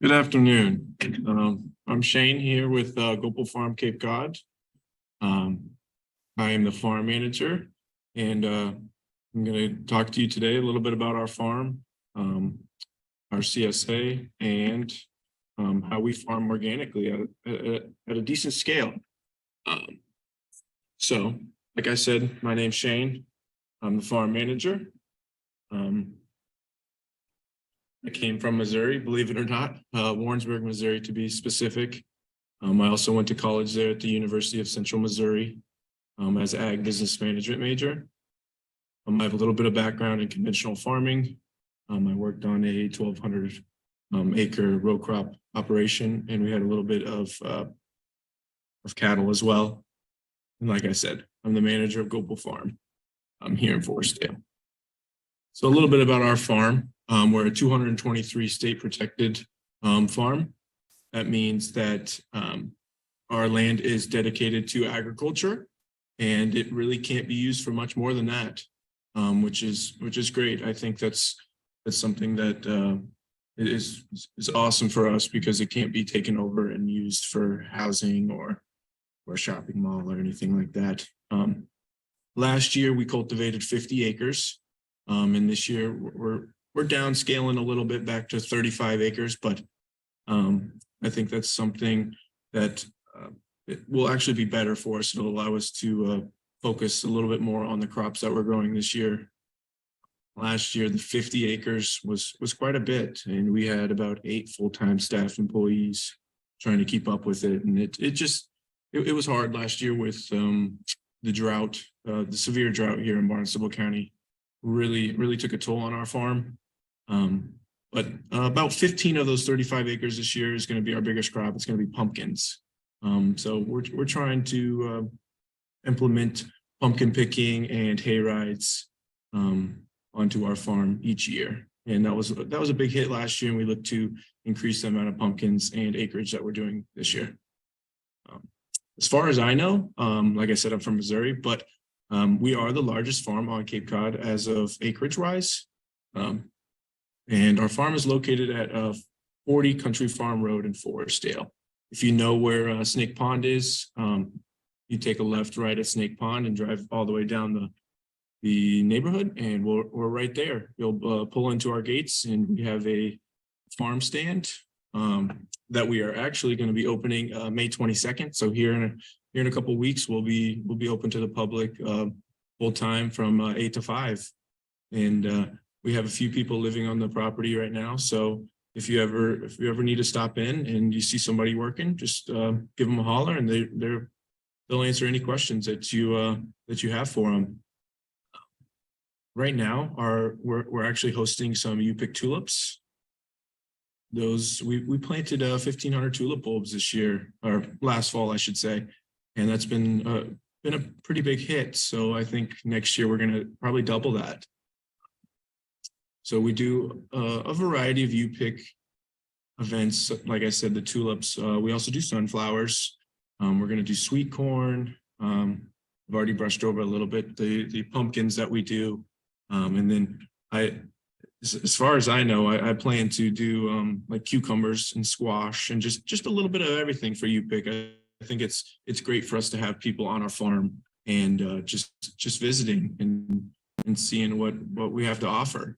Good afternoon. I'm Shane here with Gopal Farm Cape Cod. I am the farm manager, and I'm going to talk to you today a little bit about our farm, our CSA, and how we farm organically at a decent scale. So, like I said, my name's Shane. I'm the farm manager. I came from Missouri, believe it or not, Warrensburg, Missouri, to be specific. I also went to college there at the University of Central Missouri as an ag business management major. I have a little bit of background in conventional farming. I worked on a 1,200 acre row crop operation, and we had a little bit of cattle as well. And like I said, I'm the manager of Gopal Farm. I'm here in Forestdale. So a little bit about our farm. We're a 223 state protected farm. That means that our land is dedicated to agriculture, and it really can't be used for much more than that, which is great. I think that's something that is awesome for us, because it can't be taken over and used for housing or a shopping mall or anything like that. Last year we cultivated 50 acres, and this year we're downscaling a little bit back to 35 acres, but I think that's something that it will actually be better for us. It'll allow us to focus a little bit more on the crops that we're growing this year. Last year, the 50 acres was quite a bit, and we had about 8 full-time staff employees trying to keep up with it. And it was hard last year with the drought, the severe drought here in Warrensburg County. Really took a toll on our farm. But about 15 of those 35 acres this year is going to be our biggest crop. It's going to be pumpkins. So we're trying to implement pumpkin picking and hay rides onto our farm each year. And that was a big hit last year, and we look to increase the amount of pumpkins and acreage that we're doing this year. As far as I know, like I said, I'm from Missouri, but we are the largest farm on Cape Cod as of acreage wise. And our farm is located at 40 Country Farm Road in Forestdale. If you know where Snake Pond is, you take a left right at Snake Pond and drive all the way down the neighborhood, and we're right there. You'll pull into our gates, and we have a farm stand that we are actually going to be opening May 22nd. So here in a couple of weeks, we'll be open to the public full time from 8 to 5. And we have a few people living on the property right now. So if you ever need to stop in and you see somebody working, just give them a holler, and they'll answer any questions that you have for them. Right now, we're actually hosting some U-pick tulips. Those we planted 1,500 tulip bulbs this year, or last fall, I should say, and that's been a pretty big hit. So I think next year we're going to probably double that. So we do a variety of U-pick events. Like I said, the tulips. We also do sunflowers. We're going to do sweet corn. I've already brushed over a little bit the pumpkins that we do, and then as far as I know, I plan to do like cucumbers and squash and just a little bit of everything for U-pick. I think it's great for us to have people on our farm and just visiting and seeing what we have to offer.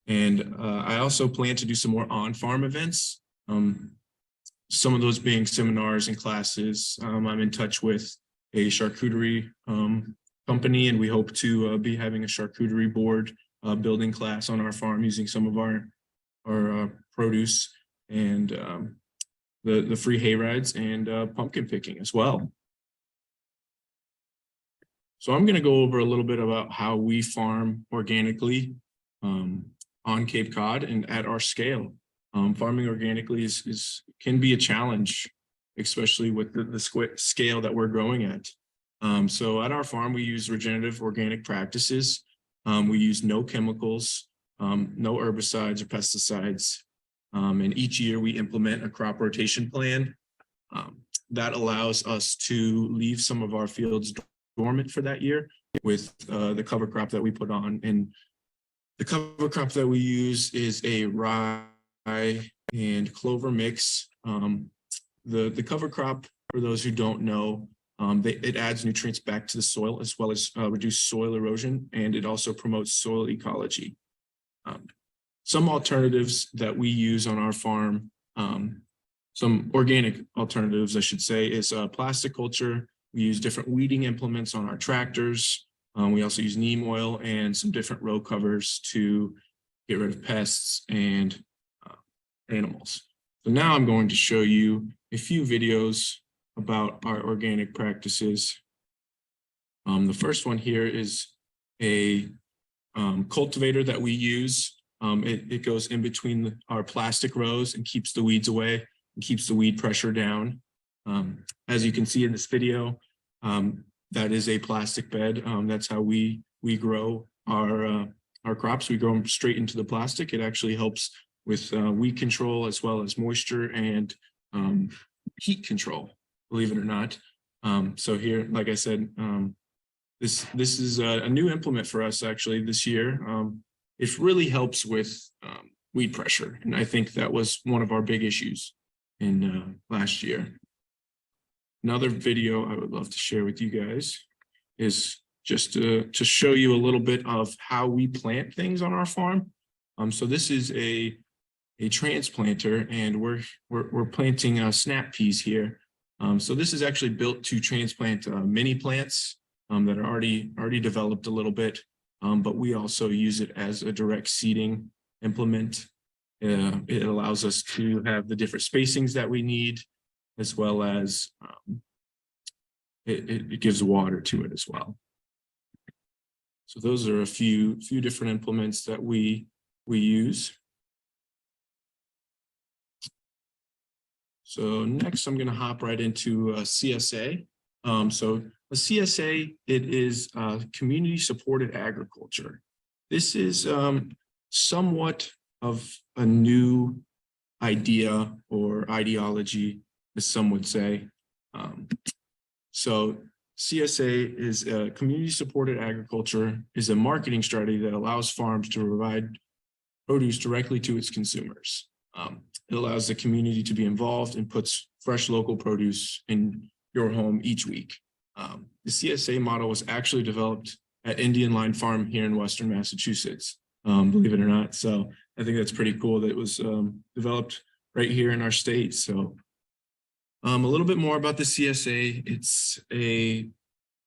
And I also plan to do some more on-farm events. Some of those being seminars and classes. I'm in touch with a charcuterie company, and we hope to be having a charcuterie board building class on our farm using some of our produce and the free hay rides and pumpkin picking as well. So I'm going to go over a little bit about how we farm organically on Cape Cod and at our scale. Farming organically can be a challenge, especially with the scale that we're growing at. So at our farm, we use regenerative organic practices. We use no chemicals, no herbicides or pesticides. And each year we implement a crop rotation plan that allows us to leave some of our fields dormant for that year with the cover crop that we put on. And the cover crop that we use is a rye rye and clover mix. The cover crop, for those who don't know, it adds nutrients back to the soil as well as reduce soil erosion, and it also promotes soil ecology. Some alternatives that we use on our farm, some organic alternatives, I should say, is plastic culture. We use different weeding implements on our tractors. We also use neem oil and some different row covers to get rid of pests and animals. So now I'm going to show you a few videos about our organic practices. The first one here is a cultivator that we use. It goes in between our plastic rows and keeps the weeds away and keeps the weed pressure down. As you can see in this video, that is a plastic bed. That's how we grow our crops. We grow them straight into the plastic. It actually helps with weed control as well as moisture and heat control, believe it or not. So here, like I said, this is a new implement for us actually this year. It really helps with weed pressure, and I think that was one of our big issues in last year. Another video I would love to share with you guys is just to show you a little bit of how we plant things on our farm. So this is a transplanter, and we're planting snap peas here. So this is actually built to transplant mini plants that are already developed a little bit, but we also use it as a direct seeding implement. It allows us to have the different spacings that we need, as well as it gives water to it as well. So those are a few different implements that we use. So next, I'm going to hop right into CSA. So a CSA, it is community supported agriculture. This is somewhat of a new idea or ideology, as some would say. So CSA is community supported agriculture, is a marketing strategy that allows farms to provide produce directly to its consumers. It allows the community to be involved and puts fresh local produce in your home each week. The CSA model was actually developed at Indian Line Farm here in Western Massachusetts, believe it or not. So I think that's pretty cool that it was developed right here in our state. So a little bit more about the CSA.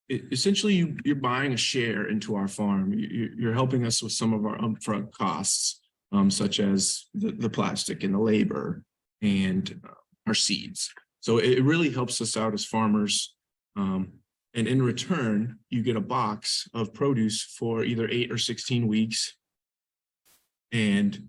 Essentially you're buying a share into our farm. You're helping us with some of our upfront costs, such as the plastic and the labor and our seeds. So it really helps us out as farmers. And in return, you get a box of produce for either 8 or 16 weeks. And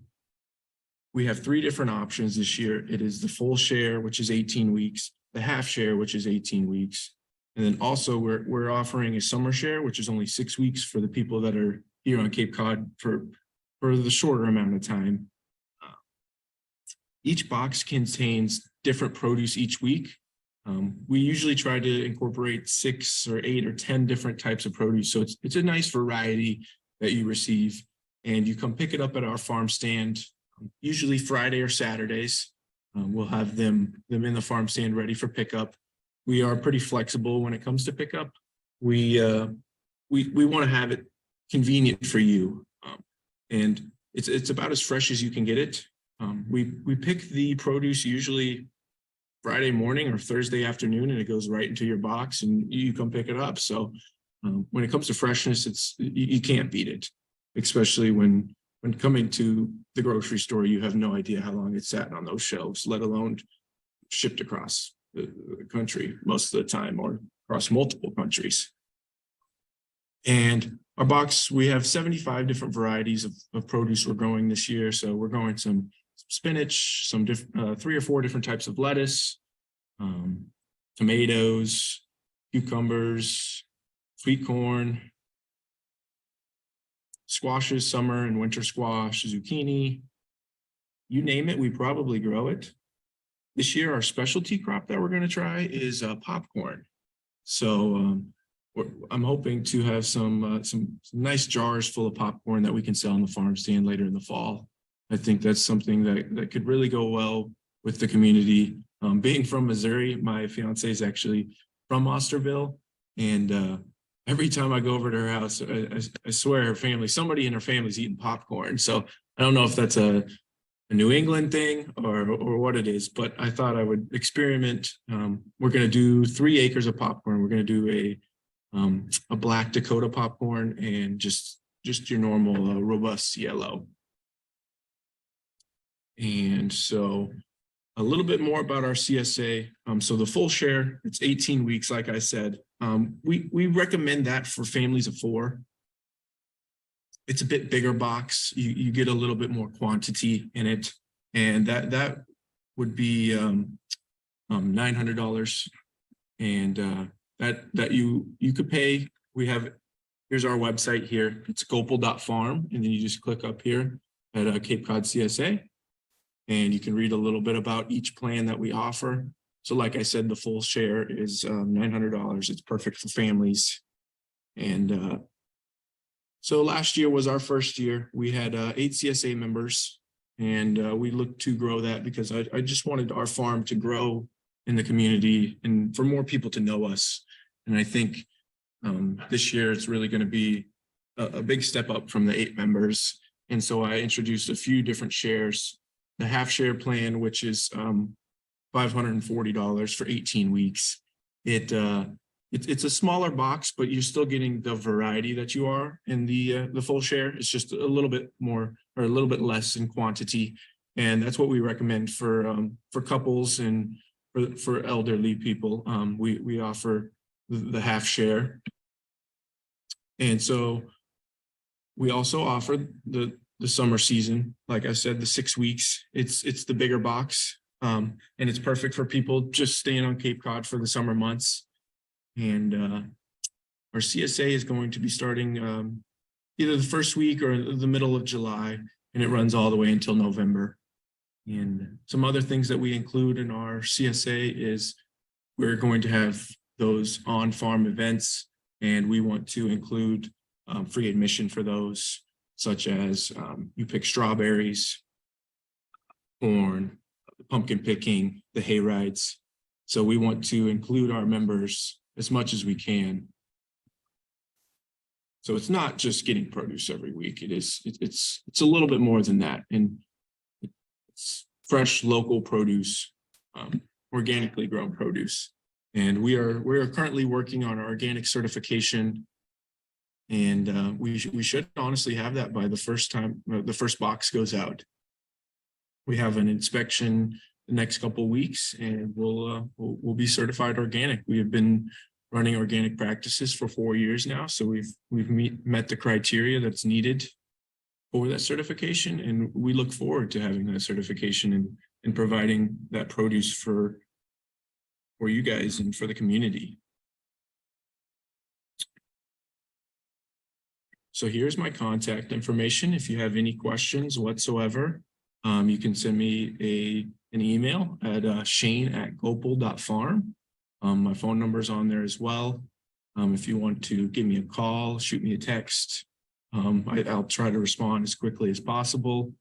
we have 3 different options this year. It is the full share, which is 18 weeks, the half share, which is 18 weeks. And then also we're offering a summer share, which is only 6 weeks for the people that are here on Cape Cod for the shorter amount of time. Each box contains different produce each week. We usually try to incorporate 6 or 8 or 10 different types of produce. So it's a nice variety that you receive, and you come pick it up at our farm stand, usually Friday or Saturdays. We'll have them in the farm stand ready for pickup. We are pretty flexible when it comes to pickup. We want to have it convenient for you. And it's about as fresh as you can get it. We pick the produce usually Friday morning or Thursday afternoon, and it goes right into your box and you come pick it up. So when it comes to freshness, you can't beat it, especially when coming to the grocery store. You have no idea how long it's sat on those shelves, let alone shipped across the country most of the time, or across multiple countries. And our box, we have 75 different varieties of produce we're growing this year. So we're growing some spinach, some 3 or 4 different types of lettuce, tomatoes, cucumbers, sweet corn, squashes, summer and winter squash, zucchini, you name it, we probably grow it. This year, our specialty crop that we're going to try is popcorn. So I'm hoping to have some nice jars full of popcorn that we can sell on the farm stand later in the fall. I think that's something that could really go well with the community. Being from Missouri, my fiance is actually from Osterville, and every time I go over to her house, I swear her family, somebody in her family's eating popcorn. So I don't know if that's a New England thing or what it is, but I thought I would experiment. We're going to do 3 acres of popcorn. We're going to do a black Dakota popcorn and just your normal robust yellow. And so a little bit more about our CSA. So the full share, it's 18 weeks, like I said. We recommend that for families of 4. It's a bit bigger box. You get a little bit more quantity in it, and that would be $900, and that you could pay. Here's our website here. It's gopal.farm, and then you just click up here at Cape Cod CSA, and you can read a little bit about each plan that we offer. So like I said, the full share is $900. It's perfect for families. And so last year was our first year. We had 8 CSA members, and we looked to grow that because I just wanted our farm to grow in the community and for more people to know us. And I think this year it's really going to be a big step up from the 8 members. And so I introduced a few different shares. The half share plan, which is $540 for 18 weeks. It's a smaller box, but you're still getting the variety that you are in the full share. It's just a little bit more or a little bit less in quantity, and that's what we recommend for couples and for elderly people. We offer the half share, and so we also offer the summer season. Like I said, the 6 weeks. It's the bigger box, and it's perfect for people just staying on Cape Cod for the summer months. And our CSA is going to be starting either the first week or the middle of July, and it runs all the way until November. And some other things that we include in our CSA is we're going to have those on-farm events, and we want to include free admission for those, such as you pick strawberries, corn, pumpkin picking, the hay rides. So we want to include our members as much as we can. So it's not just getting produce every week. It's a little bit more than that. And it's fresh local produce, organically grown produce. And we're currently working on our organic certification. And we should honestly have that by the first box goes out. We have an inspection the next couple of weeks, and we'll be certified organic. We have been running organic practices for 4 years now, so we've met the criteria that's needed for that certification, and we look forward to having that certification and providing that produce for you guys and for the community. So here's my contact information. If you have any questions whatsoever, you can send me an email at shane@gopal.farm. My phone number is on there as well. If you want to give me a call, shoot me a text, I'll try to respond as quickly as possible.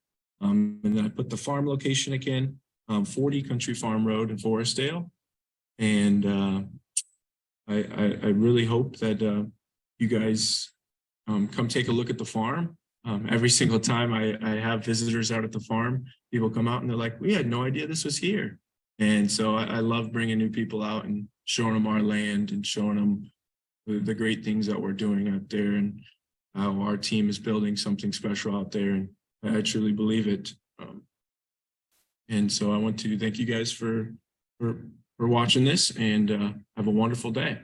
And then I put the farm location again, 40 Country Farm Road in Forestdale. And I really hope that you guys come take a look at the farm. Every single time I have visitors out at the farm, people come out and they're like, we had no idea this was here. And so I love bringing new people out and showing them our land and showing them the great things that we're doing out there and how our team is building something special out there. And I truly believe it. And so I want to thank you guys for watching this, and have a wonderful day.